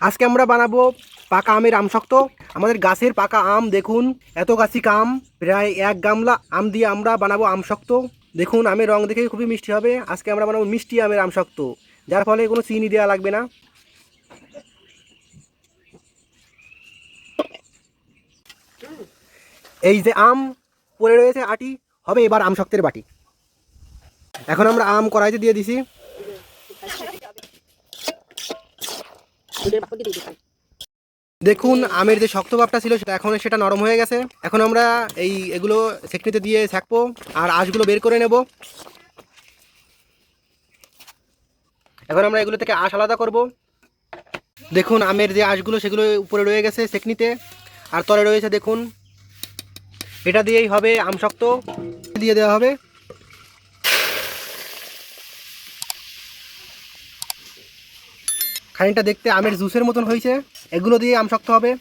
আজকে আমরা বানাবো পাকা আমের আমশক্ত। আমাদের গাছের পাকা আম দেখুন, এত গাছিক আম, প্রায় 1 গামলা আম দিয়ে আমরা বানাবো আমশক্ত। দেখুন আমের রং দেখে খুবই মিষ্টি হবে। আজকে আমরা বানাবো মিষ্টি আমের আমশক্ত, যার ফলে কোনো চিনি দেওয়া লাগবে না। এই যে আম পড়ে রয়েছে আটি, হবে এবার আমশক্তের বাটি। এখন আমরা আম কড়াইতে দিয়ে দিছি। দেখুন আমের যে শক্ত ভাবটা ছিল সেটা এখন সেটা নরম হয়ে গেছে। এখন আমরা এগুলো সেকনিতে দিয়ে ছাকবো আর আঁশগুলো বের করে নেব। এখন আমরা এগুলো থেকে আঁশ আলাদা করব। দেখুন আমের যে আঁশগুলো সেগুলো উপরে রয়ে গেছে সেকনিতে, আর তলে রয়েছে দেখুন। এটা দিয়েই হবে আমশক্ত, দিয়ে দেওয়া হবে। খানিকটা দেখতে আমের জুসের মতন হয়েছে, এগুলো দিয়ে আমশক্ত হবে।